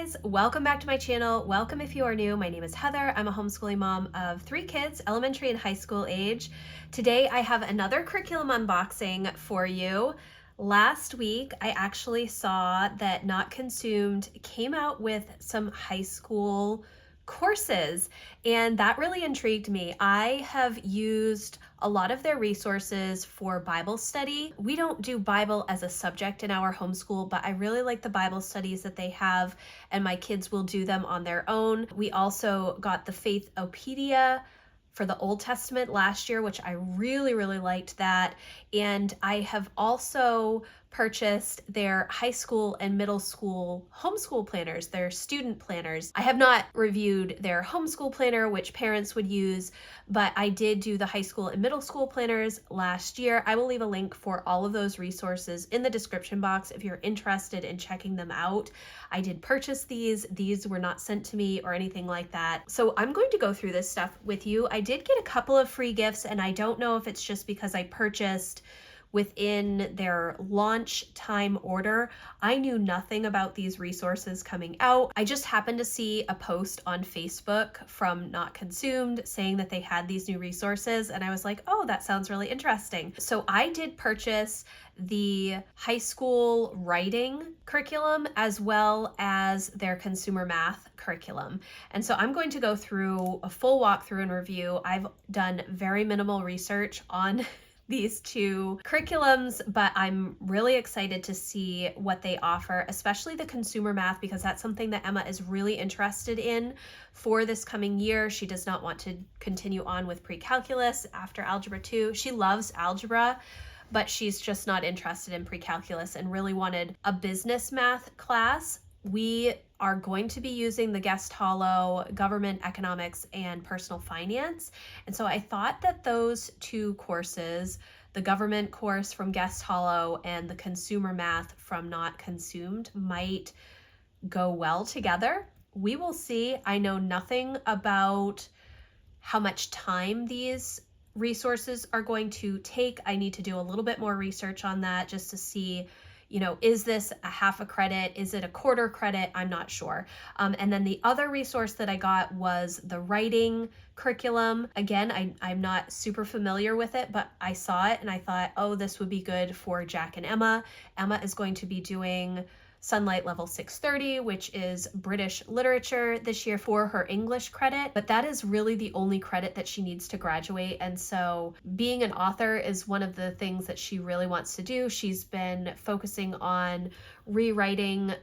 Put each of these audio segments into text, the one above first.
guys, welcome back to my channel. Welcome if you are new. My name is Heather. I'm a homeschooling mom of 3 kids, elementary and high school age. Today I have another curriculum unboxing for you. Last week I actually saw that Not Consumed came out with some high school courses, and that really intrigued me. I have used a lot of their resources for Bible study. We don't do Bible as a subject in our homeschool, but I really like the Bible studies that they have, and my kids will do them on their own. We also got the Faithopedia for the Old Testament last year, which I really liked that. And I have also purchased their high school and middle school homeschool planners, their student planners. I have not reviewed their homeschool planner, which parents would use, but I did do the high school and middle school planners last year. I will leave a link for all of those resources in the description box if you're interested in checking them out. I did purchase these. These were not sent to me or anything like that. So I'm going to go through this stuff with you. I did get a couple of free gifts, and I don't know if it's just because I purchased within their launch time order. I knew nothing about these resources coming out. I just happened to see a post on Facebook from Not Consumed saying that they had these new resources, and I was like, oh, that sounds really interesting. So I did purchase the high school writing curriculum as well as their consumer math curriculum. And so I'm going to go through a full walkthrough and review. I've done very minimal research on these two curriculums, but I'm really excited to see what they offer, especially the consumer math, because that's something that Emma is really interested in for this coming year. She does not want to continue on with pre-calculus after Algebra 2. She loves algebra, but she's just not interested in pre-calculus and really wanted a business math class. We are going to be using the Guest Hollow Government Economics and Personal Finance. And so I thought that those two courses, the government course from Guest Hollow and the consumer math from Not Consumed, might go well together. We will see. I know nothing about how much time these resources are going to take. I need to do a little bit more research on that just to see, is this a half a credit? Is it a quarter credit? I'm not sure. And then the other resource that I got was the writing curriculum. Again, I'm not super familiar with it, but I saw it and I thought, oh, this would be good for Jack and Emma. Emma is going to be doing Sunlight Level 630, which is British literature this year for her English credit, but that is really the only credit that she needs to graduate. And so being an author is one of the things that she really wants to do. She's been focusing on rewriting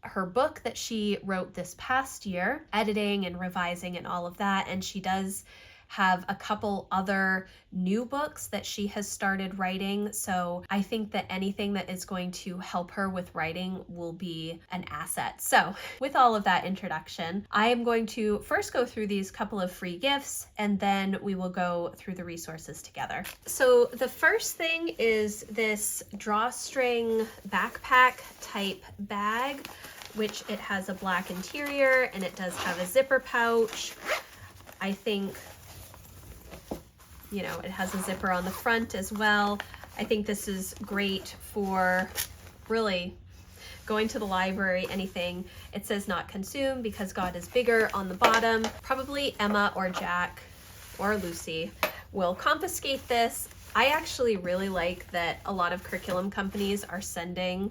her book that she wrote this past year, editing and revising and all of that. And she does have a couple other new books that she has started writing. So I think that anything that is going to help her with writing will be an asset. So with all of that introduction, I am going to first go through these couple of free gifts, and then we will go through the resources together. So the first thing is this drawstring backpack type bag, which it has a black interior and it does have a zipper pouch. I think it has a zipper on the front as well. I think this is great for really going to the library, anything. It says Not Consumed because God is bigger on the bottom. Probably Emma or Jack or Lucy will confiscate this. I actually really like that a lot of curriculum companies are sending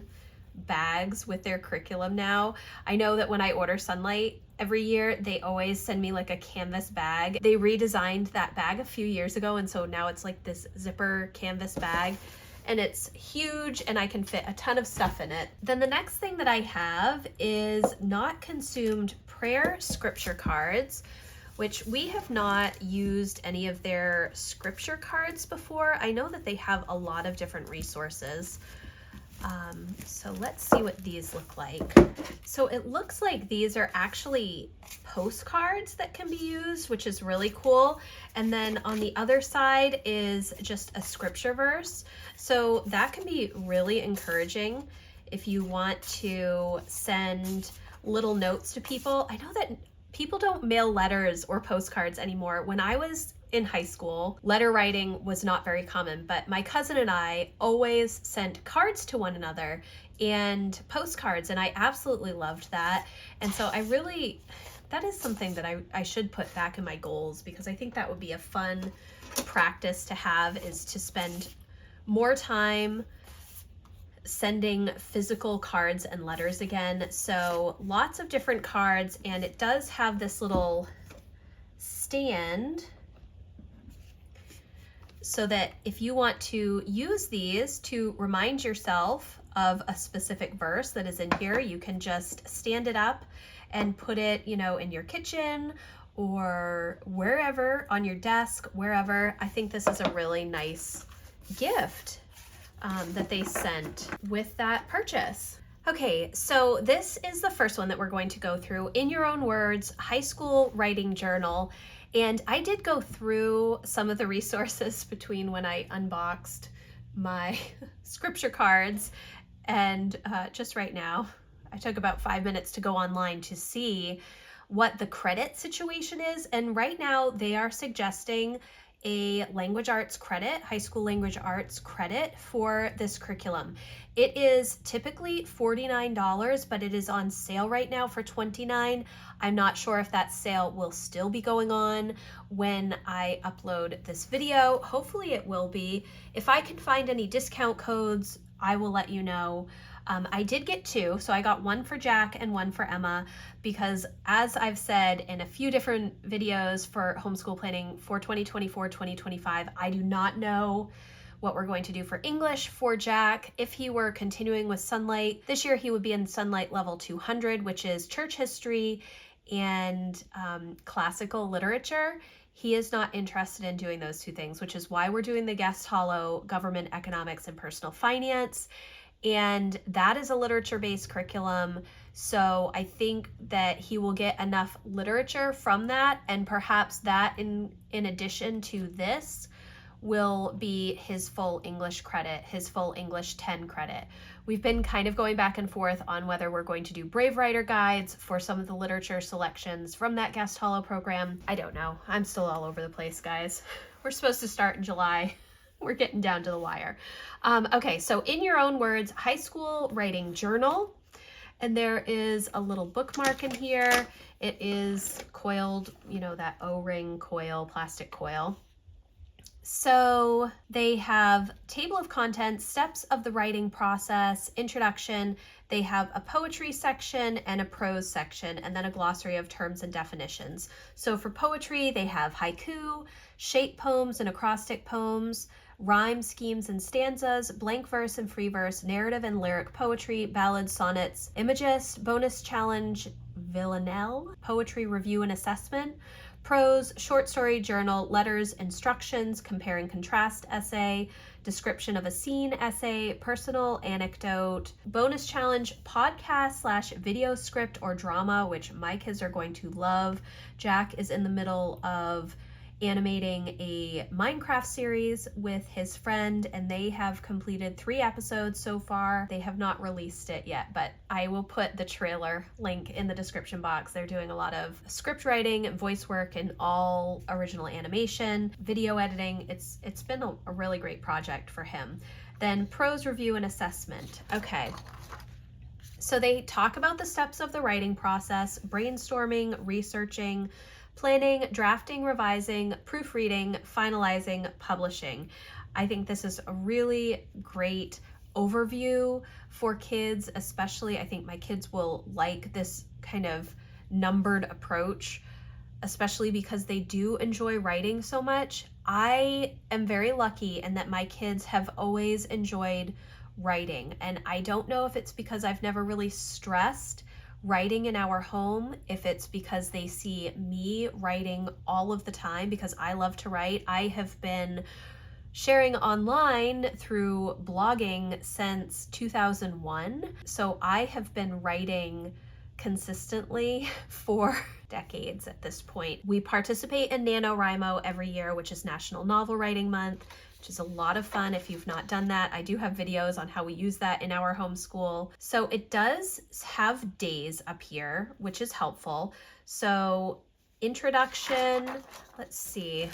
bags with their curriculum now. I know that when I order Sunlight every year, they always send me like a canvas bag. They redesigned that bag a few years ago, and so now it's like this zipper canvas bag, and it's huge and I can fit a ton of stuff in it. Then the next thing that I have is Not Consumed prayer scripture cards, which we have not used any of their scripture cards before. I know that they have a lot of different resources. So let's see what these look like. So it looks like these are actually postcards that can be used, which is really cool. And then on the other side is just a scripture verse. So that can be really encouraging if you want to send little notes to people. I know that people don't mail letters or postcards anymore. When I was in high school, letter writing was not very common, but my cousin and I always sent cards to one another and postcards, and I absolutely loved that. And so that is something that I should put back in my goals, because I think that would be a fun practice to have, is to spend more time sending physical cards and letters again. So lots of different cards, and it does have this little stand so that if you want to use these to remind yourself of a specific verse that is in here, you can just stand it up and put it, in your kitchen or wherever, on your desk, wherever. I think this is a really nice gift that they sent with that purchase. Okay, so this is the first one that we're going to go through. In Your Own Words, High School Writing Journal. And I did go through some of the resources between when I unboxed my scripture cards and just right now. I took about 5 minutes to go online to see what the credit situation is. And right now they are suggesting a language arts credit, high school language arts credit for this curriculum. It is typically $49, but it is on sale right now for $29. I'm not sure if that sale will still be going on when I upload this video. Hopefully it will be. If I can find any discount codes, I will let you know. I did get two, so I got one for Jack and one for Emma, because as I've said in a few different videos for homeschool planning for 2024-2025, I do not know what we're going to do for English for Jack. If he were continuing with Sunlight, this year he would be in Sunlight level 200, which is church history and classical literature. He is not interested in doing those two things, which is why we're doing the guest hollow, government economics and personal finance. And that is a literature-based curriculum. So I think that he will get enough literature from that, and perhaps that in addition to this will be his full English credit, his full English 10 credit. We've been kind of going back and forth on whether we're going to do Brave Writer guides for some of the literature selections from that guest hollow program. I don't know. I'm still all over the place, guys. We're supposed to start in July. We're getting down to the wire. Okay, so In Your Own Words, High School Writing Journal. And there is a little bookmark in here. It is coiled, that O-ring coil, plastic coil. So they have table of contents, steps of the writing process, introduction. They have a poetry section and a prose section, and then a glossary of terms and definitions. So for poetry, they have haiku, shape poems and acrostic poems, rhyme schemes and stanzas, blank verse and free verse, narrative and lyric poetry, ballads, sonnets, imagist, bonus challenge, villanelle, poetry review and assessment, prose, short story journal, letters, instructions, compare and contrast essay, description of a scene essay, personal anecdote, bonus challenge, podcast / video script or drama, which my kids are going to love. Jack is in the middle of animating a Minecraft series with his friend, and they have completed 3 episodes so far. They have not released it yet, but I will put the trailer link in the description box. They're doing a lot of script writing and voice work and all original animation, video editing. It's been a really great project for him. Then prose review and assessment. Okay. So they talk about the steps of the writing process: brainstorming, researching, planning, drafting, revising, proofreading, finalizing, publishing. I think this is a really great overview for kids, especially. I think my kids will like this kind of numbered approach, especially because they do enjoy writing so much. I am very lucky in that my kids have always enjoyed writing, and I don't know if it's because I've never really stressed writing in our home, if it's because they see me writing all of the time, because I love to write. I have been sharing online through blogging since 2001, so I have been writing consistently for decades at this point. We participate in NaNoWriMo every year, which is National Novel Writing Month, which is a lot of fun if you've not done that. I do have videos on how we use that in our homeschool. So it does have days up here, which is helpful. So introduction, let's see.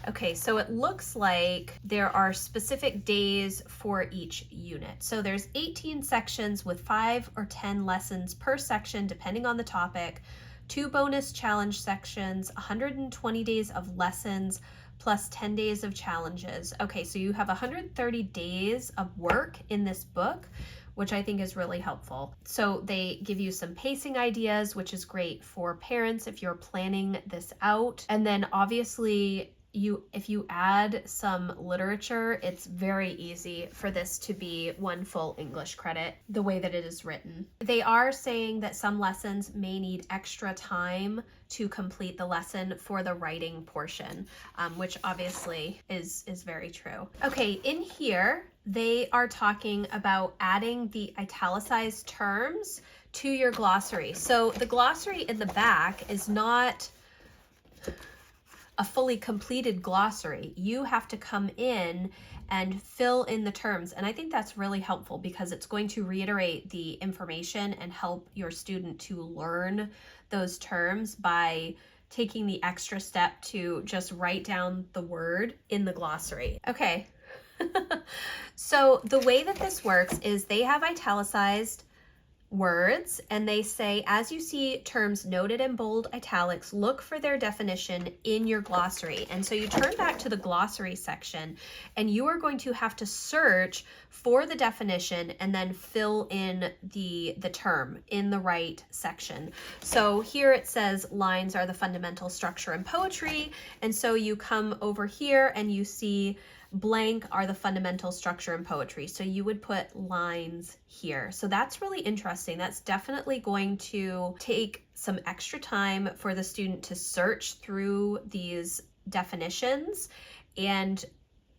Okay, so it looks like there are specific days for each unit. So there's 18 sections with 5 or 10 lessons per section, depending on the topic, 2 bonus challenge sections, 120 days of lessons, plus 10 days of challenges. Okay, so you have 130 days of work in this book, which I think is really helpful. So they give you some pacing ideas, which is great for parents if you're planning this out. And then obviously if you add some literature, it's very easy for this to be 1 full English credit the way that it is written. They are saying that some lessons may need extra time to complete the lesson for the writing portion, which obviously is very true. Okay, in here, they are talking about adding the italicized terms to your glossary. So the glossary in the back is not a fully completed glossary. You have to come in and fill in the terms. And I think that's really helpful because it's going to reiterate the information and help your student to learn those terms by taking the extra step to just write down the word in the glossary. Okay. So the way that this works is they have italicized words and they say, as you see terms noted in bold italics, look for their definition in your glossary. And so you turn back to the glossary section and you are going to have to search for the definition and then fill in the term in the right section. So here it says lines are the fundamental structure in poetry. And so you come over here and you see blank are the fundamental structure in poetry. So you would put lines here. So that's really interesting. That's definitely going to take some extra time for the student to search through these definitions and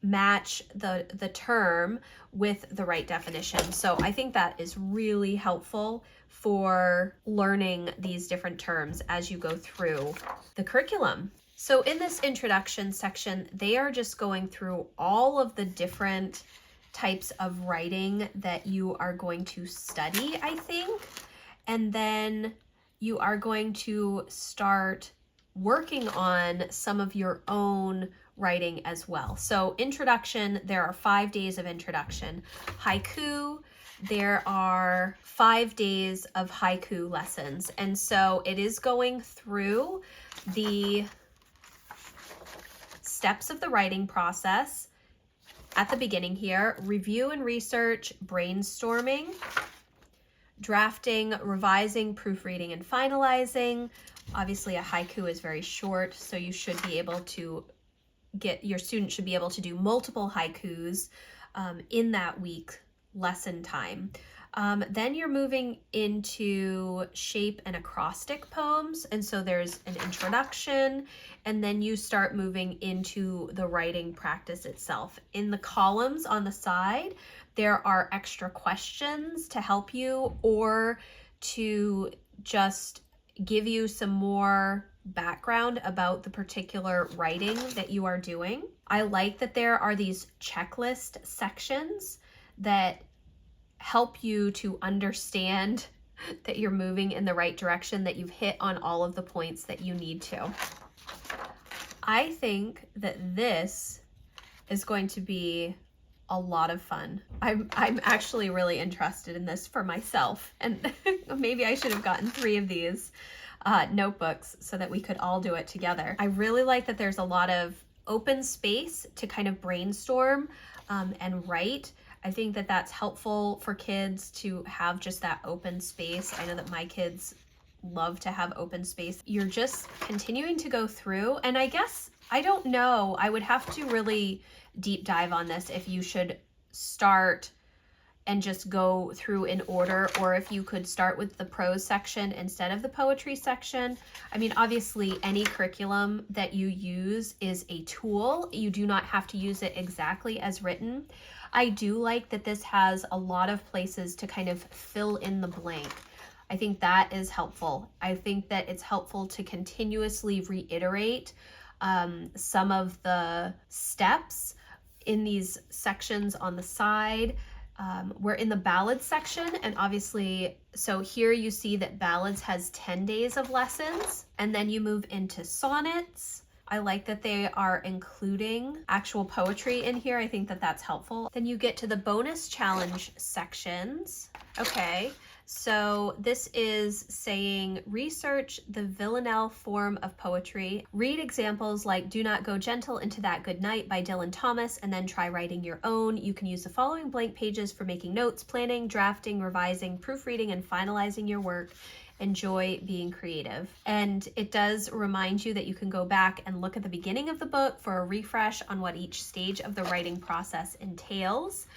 match the term with the right definition. So I think that is really helpful for learning these different terms as you go through the curriculum. So in this introduction section, they are just going through all of the different types of writing that you are going to study, I think. And then you are going to start working on some of your own writing as well. So introduction, there are 5 days of introduction. Haiku, there are 5 days of haiku lessons. And so it is going through the steps of the writing process at the beginning here: review and research, brainstorming, drafting, revising, proofreading, and finalizing. Obviously a haiku is very short, so you should be able to your student should be able to do multiple haikus in that week lesson time. Then you're moving into shape and acrostic poems. And so there's an introduction, and then you start moving into the writing practice itself. In the columns on the side, there are extra questions to help you or to just give you some more background about the particular writing that you are doing. I like that there are these checklist sections that help you to understand that you're moving in the right direction, that you've hit on all of the points that you need to. I think that this is going to be a lot of fun. I'm actually really interested in this for myself, and maybe I should have gotten 3 of these notebooks so that we could all do it together. I really like that there's a lot of open space to kind of brainstorm and write. I think that that's helpful for kids to have just that open space. I know that my kids love to have open space. You're just continuing to go through, and I guess, I don't know, I would have to really deep dive on this if you should start and just go through in order, or if you could start with the prose section instead of the poetry section. I mean, obviously any curriculum that you use is a tool. You do not have to use it exactly as written. I do like that this has a lot of places to kind of fill in the blank. I think that is helpful. I think that it's helpful to continuously reiterate some of the steps in these sections on the side. We're in the ballads section, and obviously, so here you see that ballads has 10 days of lessons, and then you move into sonnets. I like that they are including actual poetry in here. I think that that's helpful. Then you get to the bonus challenge sections. Okay, so this is saying research the villanelle form of poetry. Read examples like Do Not Go Gentle Into That Good Night by Dylan Thomas, and then try writing your own. You can use the following blank pages for making notes, planning, drafting, revising, proofreading, and finalizing your work. Enjoy being creative. And it does remind you that you can go back and look at the beginning of the book for a refresh on what each stage of the writing process entails.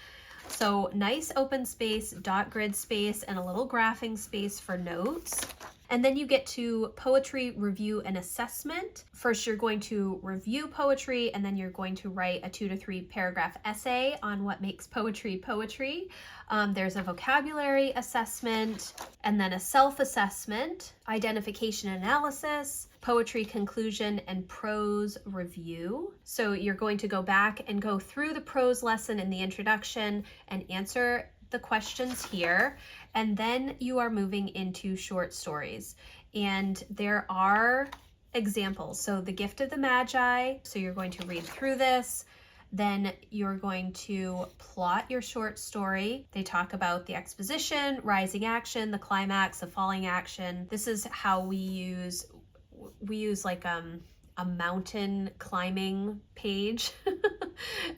So nice open space, dot grid space, and a little graphing space for notes. And then you get to poetry review and assessment. First, you're going to review poetry, and then you're going to write a 2 to 3 paragraph essay on what makes poetry poetry. There's a vocabulary assessment, and then a self-assessment, identification analysis, poetry conclusion, and prose review. So you're going to go back and go through the prose lesson in the introduction and answer the questions here, and then you are moving into short stories, and there are examples. So the Gift of the Magi, so you're going to read through this, then you're going to plot your short story. They talk about the exposition, rising action, the climax, the falling action. This is how we use like a mountain climbing page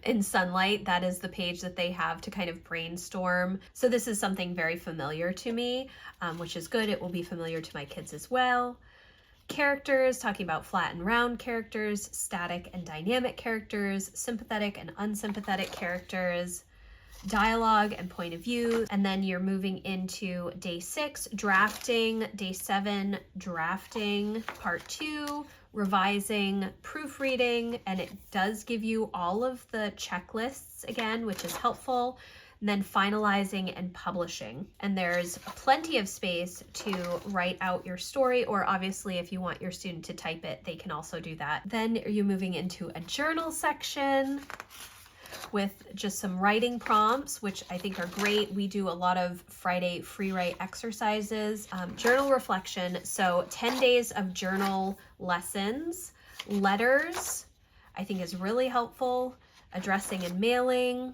in Sunlight. That is the page that they have to kind of brainstorm. So this is something very familiar to me, which is good. It will be familiar to my kids as well. Characters, talking about flat and round characters, static and dynamic characters, sympathetic and unsympathetic characters, dialogue and point of view. And then you're moving into day 6, drafting, day 7, drafting, part 2, revising, proofreading, and it does give you all of the checklists again, which is helpful. And then finalizing and publishing. And there's plenty of space to write out your story, or obviously if you want your student to type it, they can also do that. Then you're moving into a journal section with just some writing prompts, which I think are great. We do a lot of Friday free write exercises. Journal reflection, so 10 days of journal lessons. Letters, I think is really helpful. Addressing and mailing.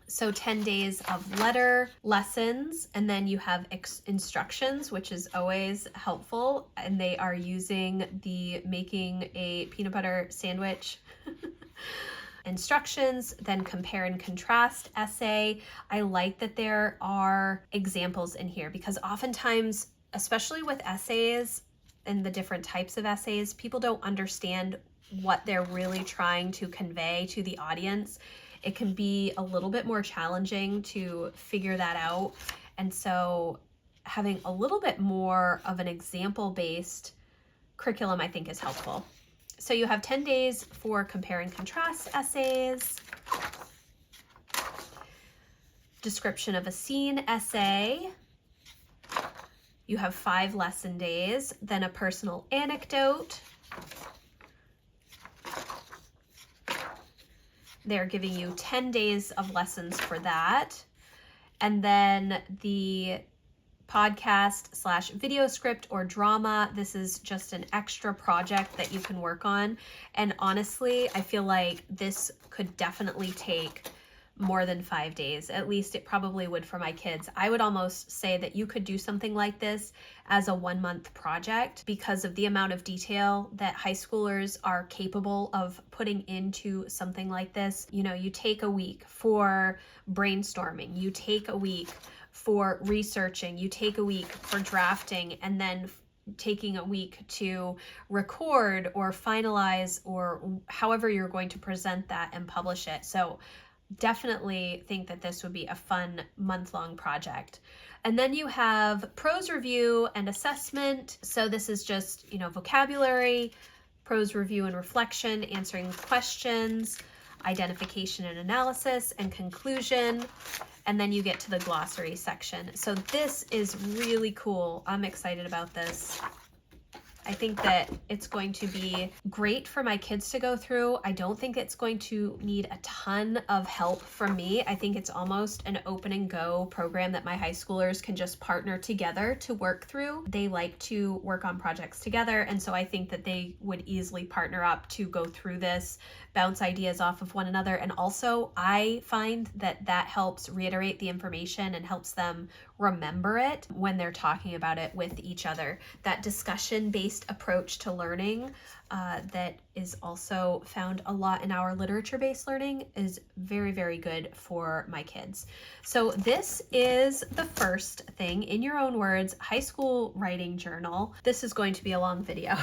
So 10 days of letter lessons, and then you have instructions, which is always helpful, and they are using the making a peanut butter sandwich instructions, then compare and contrast essay. I like that there are examples in here, because oftentimes, especially with essays and the different types of essays, people don't understand what they're really trying to convey to the audience. It can be a little bit more challenging to figure that out. And so having a little bit more of an example-based curriculum, I think, is helpful. So you have 10 days for compare and contrast essays, description of a scene essay. You have 5 lesson days, then a personal anecdote. They're giving you 10 days of lessons for that. And then the podcast / video script or drama, this is just an extra project that you can work on. And honestly, I feel like this could definitely take more than 5 days. At least it probably would for my kids. I would almost say that you could do something like this as a 1-month project, because of the amount of detail that high schoolers are capable of putting into something like this. You know, you take a week for brainstorming, you take a week for researching, you take a week for drafting, and then taking a week to record or finalize, or however you're going to present that and publish it. So definitely think that this would be a fun month-long project. And then you have prose review and assessment. So this is just, vocabulary, prose review and reflection, answering questions, identification and analysis, and conclusion. And then you get to the glossary section. So this is really cool. I'm excited about this. I think that it's going to be great for my kids to go through. I don't think it's going to need a ton of help from me. I think it's almost an open and go program that my high schoolers can just partner together to work through. They like to work on projects together, and so I think that they would easily partner up to go through this, bounce ideas off of one another. And also, I find that that helps reiterate the information and helps them remember it when they're talking about it with each other. That discussion-based approach to learning that is also found a lot in our literature-based learning is very, very good for my kids. So this is the first thing, in your own words, high school writing journal. This is going to be a long video.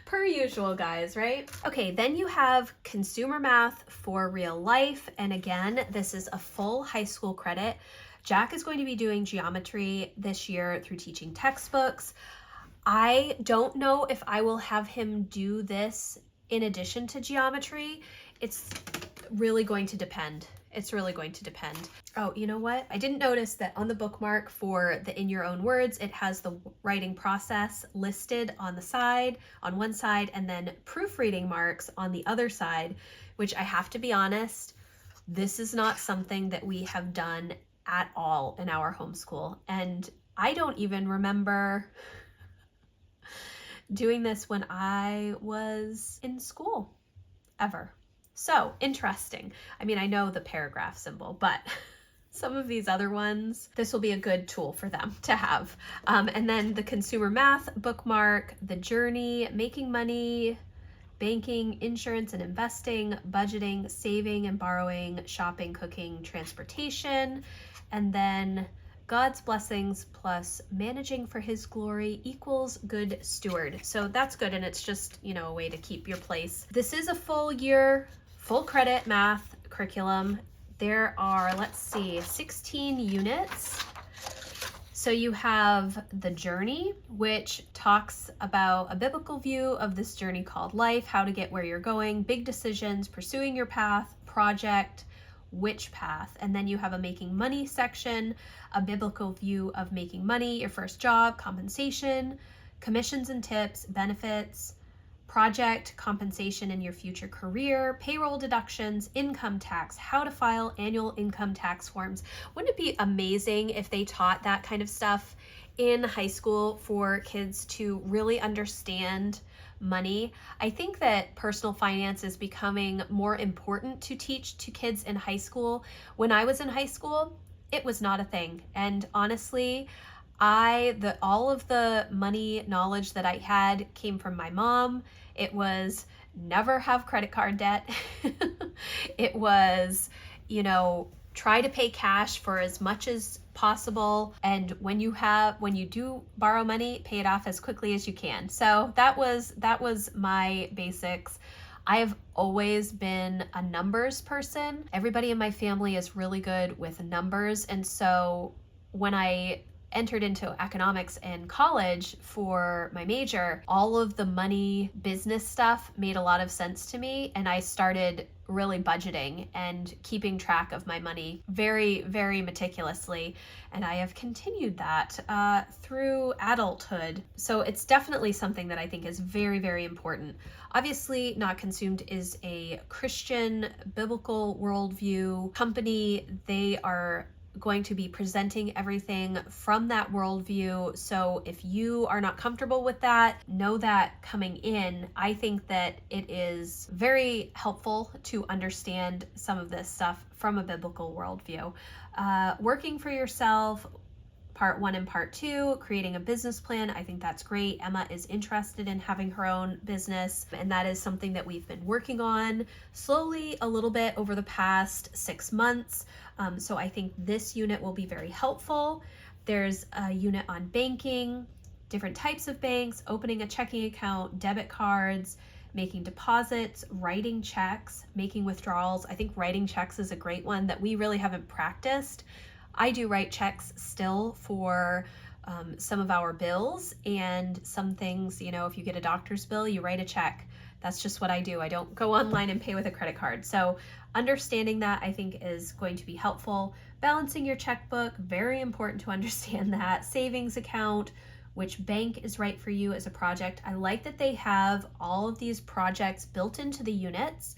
Per usual, guys, right? Okay, then you have consumer math for real life. And again, this is a full high school credit. Jack is going to be doing geometry this year through teaching textbooks. I don't know if I will have him do this in addition to geometry. It's really going to depend. It's really going to depend. Oh, you know what? I didn't notice that on the bookmark for the In Your Own Words, it has the writing process listed on the side, on one side, and then proofreading marks on the other side, which I have to be honest, this is not something that we have done at all in our homeschool. And I don't even remember doing this when I was in school, ever. So interesting. I mean, I know the paragraph symbol, but some of these other ones, this will be a good tool for them to have. And then the consumer math bookmark, the journey, making money, banking, insurance and investing, budgeting, saving and borrowing, shopping, cooking, transportation, and then God's blessings plus managing for his glory equals good steward. So that's good, and it's just, you know, a way to keep your place. This is a full year, full credit math curriculum. There are, let's see, 16 units. So you have the journey, which talks about a biblical view of this journey called life, how to get where you're going, big decisions, pursuing your path, project, which path. And then you have a making money section, a biblical view of making money, your first job, compensation, commissions and tips, benefits, project, compensation in your future career, payroll deductions, income tax, how to file annual income tax forms. Wouldn't it be amazing if they taught that kind of stuff in high school for kids to really understand money? I think that personal finance is becoming more important to teach to kids in high school. When I was in high school, it was not a thing. And honestly, all of the money knowledge that I had came from my mom. It was never have credit card debt. It was, you know, try to pay cash for as much as possible. And when you do borrow money, pay it off as quickly as you can. So that was my basics. I have always been a numbers person. Everybody in my family is really good with numbers. And so when I entered into economics in college for my major, all of the money business stuff made a lot of sense to me, and I started really budgeting and keeping track of my money very, very meticulously, and I have continued that through adulthood. So it's definitely something that I think is very, very important. Obviously, Not Consumed is a Christian biblical worldview company. They are going to be presenting everything from that worldview. So if you are not comfortable with that, know that coming in, I think that it is very helpful to understand some of this stuff from a biblical worldview. Working for yourself, part 1 and part 2, creating a business plan. I think that's great. Emma is interested in having her own business, and that is something that we've been working on slowly a little bit over the past 6 months. So I think this unit will be very helpful. There's a unit on banking, different types of banks, opening a checking account, debit cards, making deposits, writing checks, making withdrawals. I think writing checks is a great one that we really haven't practiced. I do write checks still for some of our bills, and some things, you know, if you get a doctor's bill, you write a check. That's just what I do. I don't go online and pay with a credit card. So understanding that, I think, is going to be helpful. Balancing your checkbook, very important to understand that. Savings account, which bank is right for you as a project. I like that they have all of these projects built into the units,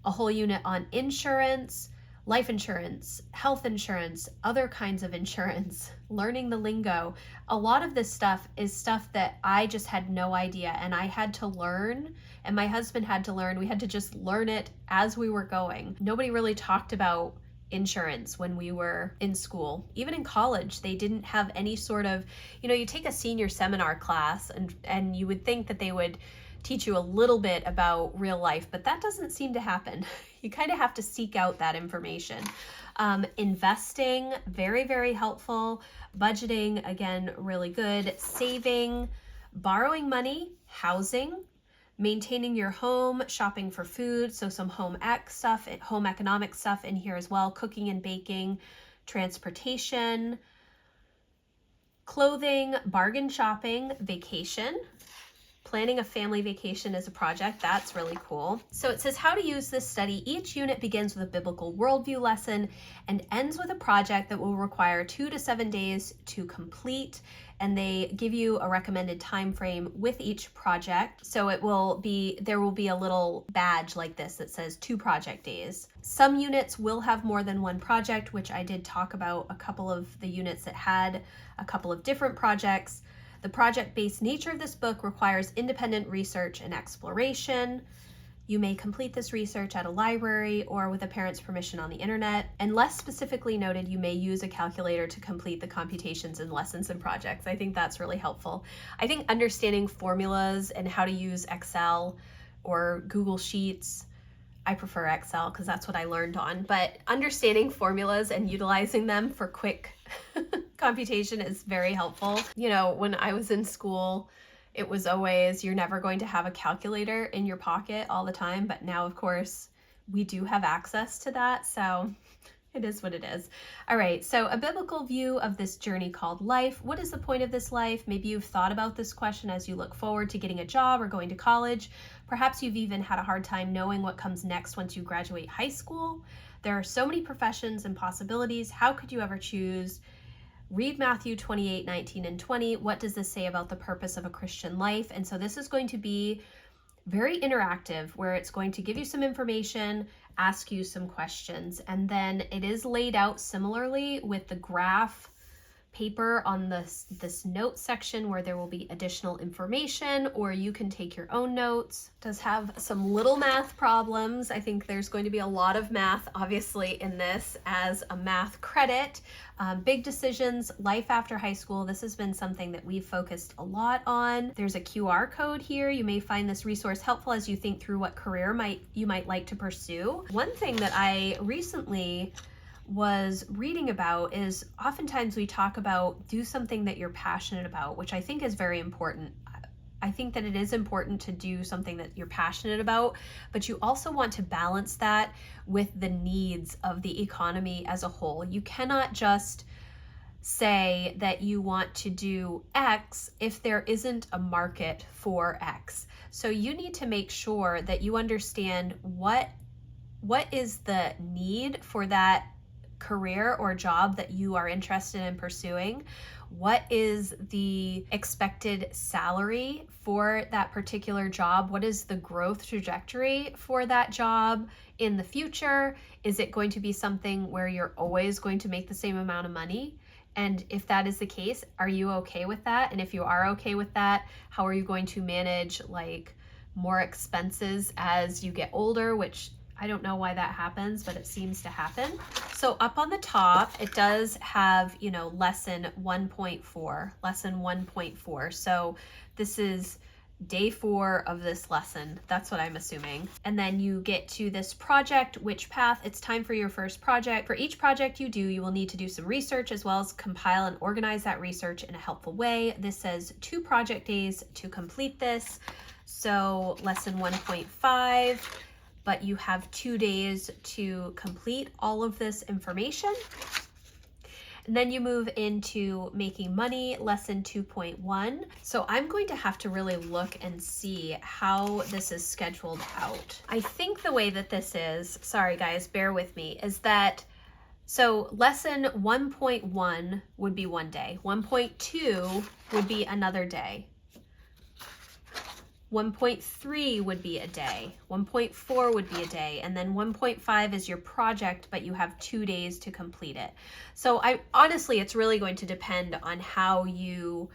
a whole unit on insurance, life insurance, health insurance, other kinds of insurance, learning the lingo. A lot of this stuff is stuff that I just had no idea, and I had to learn, and my husband had to learn. We had to just learn it as we were going. Nobody really talked about insurance when we were in school. Even in college, they didn't have any sort of, you take a senior seminar class and you would think that they would teach you a little bit about real life, but that doesn't seem to happen. You kind of have to seek out that information. Investing, very, very helpful. Budgeting, again, really good. Saving, borrowing money, housing, maintaining your home, shopping for food, so some home economic stuff in here as well, cooking and baking, transportation, clothing, bargain shopping, vacation, planning a family vacation as a project. That's really cool. So it says how to use this study. Each unit begins with a biblical worldview lesson and ends with a project that will require 2 to 7 days to complete. And they give you a recommended time frame with each project. So there will be a little badge like this that says 2 project days. Some units will have more than one project, which I did talk about a couple of the units that had a couple of different projects. The project-based nature of this book requires independent research and exploration. You may complete this research at a library or with a parent's permission on the internet. And less specifically noted, you may use a calculator to complete the computations in lessons and projects. I think that's really helpful. I think understanding formulas and how to use Excel or Google Sheets, I prefer Excel because that's what I learned on, but understanding formulas and utilizing them for quick computation is very helpful. When I was in school, it was always, you're never going to have a calculator in your pocket all the time, but now, of course, we do have access to that, so it is what it is. All right, so a biblical view of this journey called life. What is the point of this life? Maybe you've thought about this question as you look forward to getting a job or going to college. Perhaps you've even had a hard time knowing what comes next once you graduate high school. There are so many professions and possibilities. How could you ever choose? Read Matthew 28, 19, and 20. What does this say about the purpose of a Christian life? And so this is going to be very interactive, where it's going to give you some information, ask you some questions, and then it is laid out similarly with the graph paper on this note section where there will be additional information, or you can take your own notes. It does have some little math problems. I think there's going to be a lot of math, obviously, in this as a math credit. Big decisions, life after high school. This has been something that we've focused a lot on. There's a QR code here. You may find this resource helpful as you think through what career you might like to pursue. One thing that I recently was reading about is oftentimes we talk about do something that you're passionate about, which I think is very important. I think that it is important to do something that you're passionate about, but you also want to balance that with the needs of the economy as a whole. You cannot just say that you want to do X if there isn't a market for X. So you need to make sure that you understand what is the need for that career or job that you are interested in pursuing. What is the expected salary for that particular job? What is the growth trajectory for that job in the future? Is it going to be something where you're always going to make the same amount of money? And if that is the case, are you okay with that? And if you are okay with that, how are you going to manage more expenses as you get older, which I don't know why that happens, but it seems to happen. So up on the top, it does have, lesson 1.4. So this is day 4 of this lesson. That's what I'm assuming. And then you get to this project, which path. It's time for your first project. For each project you do, you will need to do some research as well as compile and organize that research in a helpful way. This says 2 project days to complete this. So lesson 1.5. But you have 2 days to complete all of this information. And then you move into making money, lesson 2.1. So I'm going to have to really look and see how this is scheduled out. I think the way that this is, sorry guys, bear with me, is that So lesson 1.1 would be one day. 1.2 would be another day. 1.3 would be a day. 1.4 would be a day. And then 1.5 is your project, but you have 2 days to complete it. So honestly, it's really going to depend on how you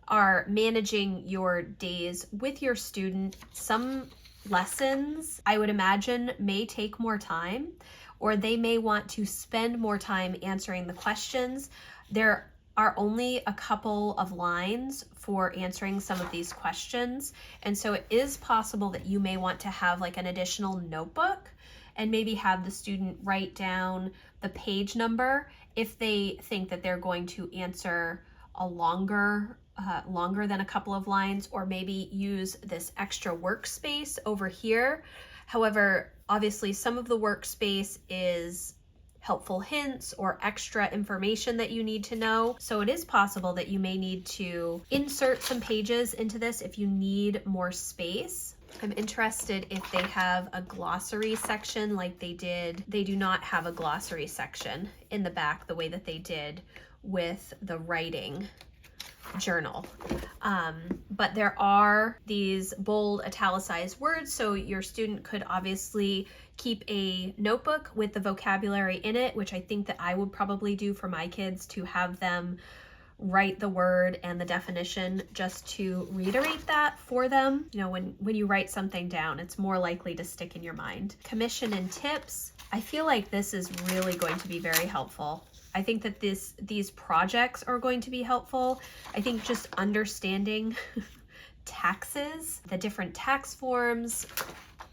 are managing your days with your student. Some lessons, I would imagine, may take more time, or they may want to spend more time answering the questions. There are only a couple of lines for answering some of these questions. And so it is possible that you may want to have like an additional notebook and maybe have the student write down the page number if they think that they're going to answer a longer than a couple of lines, or maybe use this extra workspace over here. However, obviously some of the workspace is helpful hints or extra information that you need to know. So it is possible that you may need to insert some pages into this if you need more space. I'm interested if they have a glossary section like they did. They do not have a glossary section in the back the way that they did with the writing journal. But there are these bold italicized words, so your student could obviously keep a notebook with the vocabulary in it, which I think that I would probably do for my kids, to have them write the word and the definition just to reiterate that for them. You know, when you write something down, it's more likely to stick in your mind. Commission and tips. I feel like this is really going to be very helpful. I think that these projects are going to be helpful. I think just understanding taxes, the different tax forms,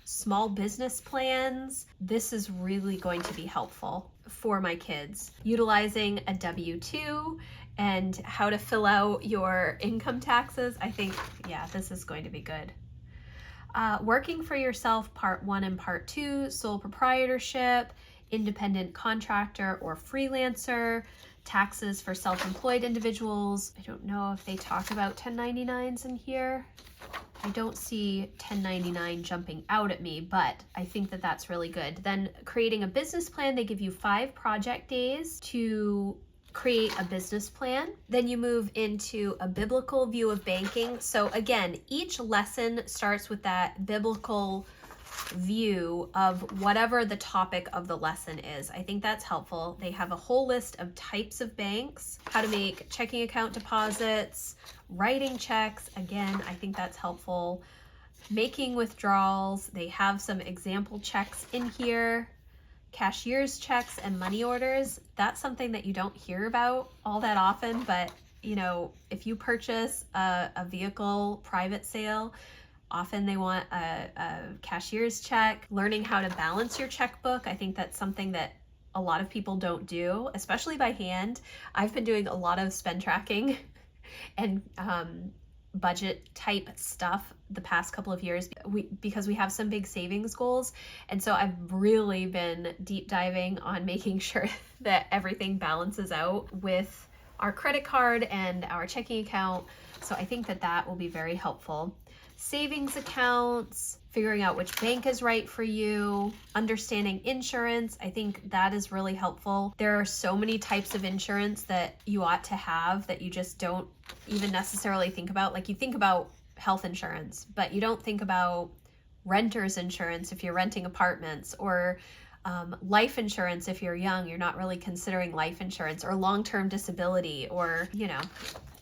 small business plans, this is really going to be helpful for my kids. Utilizing a W-2 and how to fill out your income taxes, I think, yeah, this is going to be good. Working for yourself, part 1 and part 2, sole proprietorship, independent contractor or freelancer, taxes for self-employed individuals. I don't know if they talk about 1099s in here. I don't see 1099 jumping out at me, but I think that that's really good. Then creating a business plan, they give you 5 project days to create a business plan. Then you move into a biblical view of banking. So again, each lesson starts with that biblical view of whatever the topic of the lesson is. I think that's helpful. They have a whole list of types of banks, how to make checking account deposits, writing checks. Again, I think that's helpful. Making withdrawals. They have some example checks in here. Cashier's checks and money orders. That's something that you don't hear about all that often, but you know, if you purchase a vehicle private sale, often they want a cashier's check. Learning how to balance your checkbook. I think that's something that a lot of people don't do, especially by hand. I've been doing a lot of spend tracking and budget type stuff the past couple of years because we have some big savings goals. And so I've really been deep diving on making sure that everything balances out with our credit card and our checking account. So I think that that will be very helpful. Savings accounts, figuring out which bank is right for you, understanding insurance. I think that is really helpful. There are so many types of insurance that you ought to have that you just don't even necessarily think about. Like you think about health insurance, but you don't think about renter's insurance if you're renting apartments, or life insurance if you're young. You're not really considering life insurance, or long-term disability, or, you know,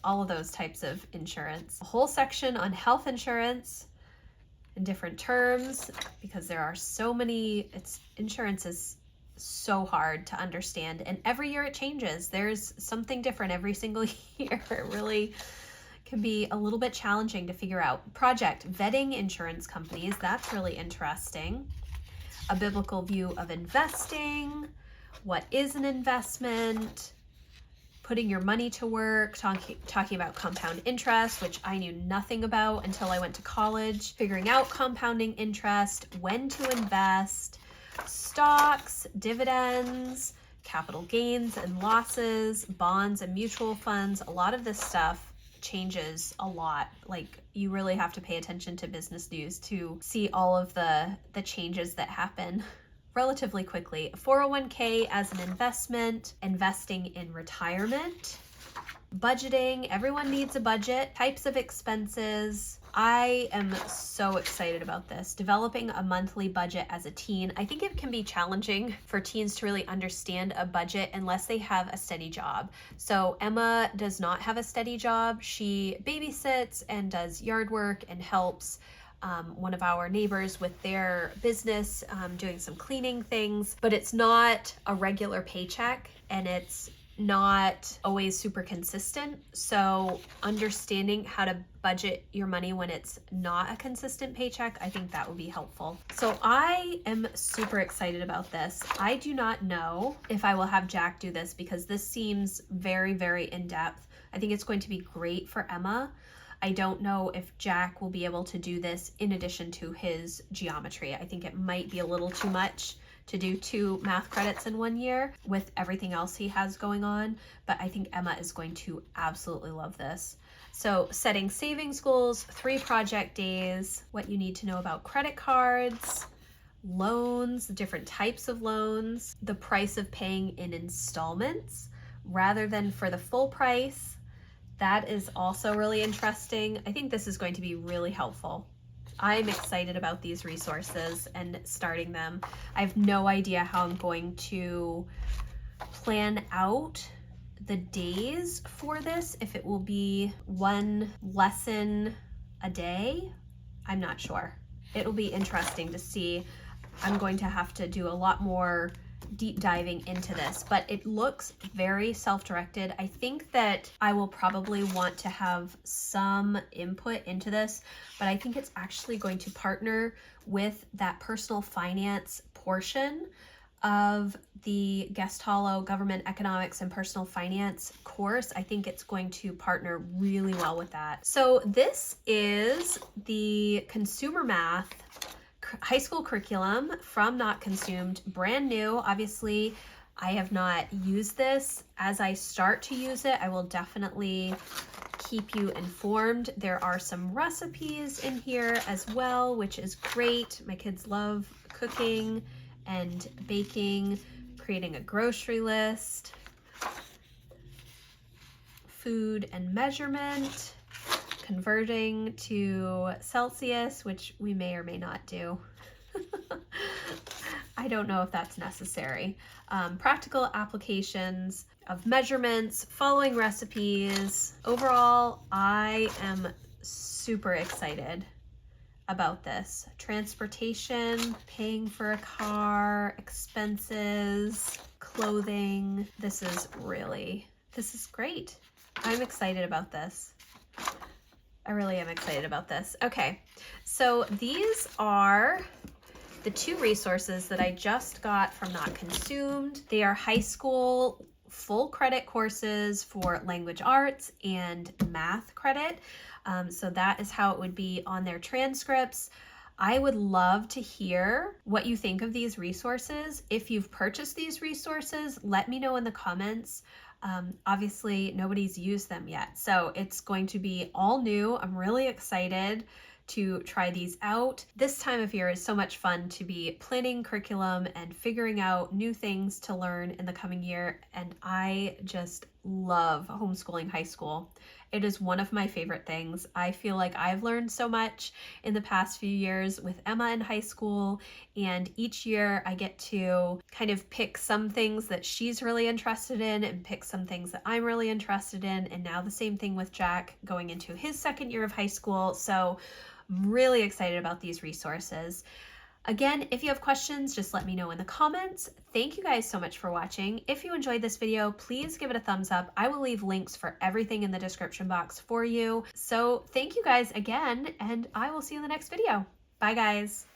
all of those types of insurance. A whole section on health insurance in different terms, because there are so many. Insurance is so hard to understand, and every year it changes. There's something different every single year. It really can be a little bit challenging to figure out. Project vetting insurance companies, that's really interesting. A biblical view of investing. What is an investment? Putting your money to work, talking about compound interest, which I knew nothing about until I went to college. Figuring out compounding interest, when to invest, stocks, dividends, capital gains and losses, bonds and mutual funds. A lot of this stuff changes a lot. Like, you really have to pay attention to business news to see all of the changes that happen relatively quickly. 401k as an investment, investing in retirement, budgeting. Everyone needs a budget, types of expenses. I am so excited about this. Developing a monthly budget as a teen. I think it can be challenging for teens to really understand a budget unless they have a steady job. So Emma does not have a steady job. She babysits and does yard work and helps one of our neighbors with their business, doing some cleaning things, but it's not a regular paycheck and it's not always super consistent. So understanding how to budget your money when it's not a consistent paycheck, I think that would be helpful. So I am super excited about this. I do not know if I will have Jack do this because this seems very, very in-depth. I think it's going to be great for Emma. I don't know if Jack will be able to do this in addition to his geometry. I think it might be a little too much to do 2 math credits in 1 year with everything else he has going on, but I think Emma is going to absolutely love this. So setting savings goals, 3 project days, what you need to know about credit cards, loans, different types of loans, the price of paying in installments rather than for the full price. That is also really interesting. I think this is going to be really helpful. I'm excited about these resources and starting them. I have no idea how I'm going to plan out the days for this, if it will be 1 lesson a day. I'm not sure. It'll be interesting to see. I'm going to have to do a lot more deep diving into this, but it looks very self-directed. I think that I will probably want to have some input into this, but I think it's actually going to partner with that personal finance portion of the Guest Hollow Government Economics and Personal Finance course. I think it's going to partner really well with that. So this is the consumer math high school curriculum from Not Consumed, brand new. Obviously, I have not used this. As I start to use it, I will definitely keep you informed. There are some recipes in here as well, which is great. My kids love cooking and baking, creating a grocery list, food and measurement, converting to Celsius, which we may or may not do. I don't know if that's necessary. Practical applications of measurements, following recipes. Overall, I am super excited about this. Transportation, paying for a car, expenses, clothing. This is great. I'm excited about this. I really am excited about this. Okay, so these are the 2 resources that I just got from Not Consumed. They are high school full credit courses for language arts and math credit. So that is how it would be on their transcripts. I would love to hear what you think of these resources. If you've purchased these resources, let me know in the comments. Obviously, nobody's used them yet, so it's going to be all new. I'm really excited to try these out. This time of year is so much fun to be planning curriculum and figuring out new things to learn in the coming year, and I just love homeschooling high school. It is one of my favorite things. I feel like I've learned so much in the past few years with Emma in high school, and each year I get to kind of pick some things that she's really interested in and pick some things that I'm really interested in, and now the same thing with Jack going into his 2nd year of high school. So I'm really excited about these resources. Again, if you have questions, just let me know in the comments. Thank you guys so much for watching. If you enjoyed this video, please give it a thumbs up. I will leave links for everything in the description box for you. So thank you guys again, and I will see you in the next video. Bye guys.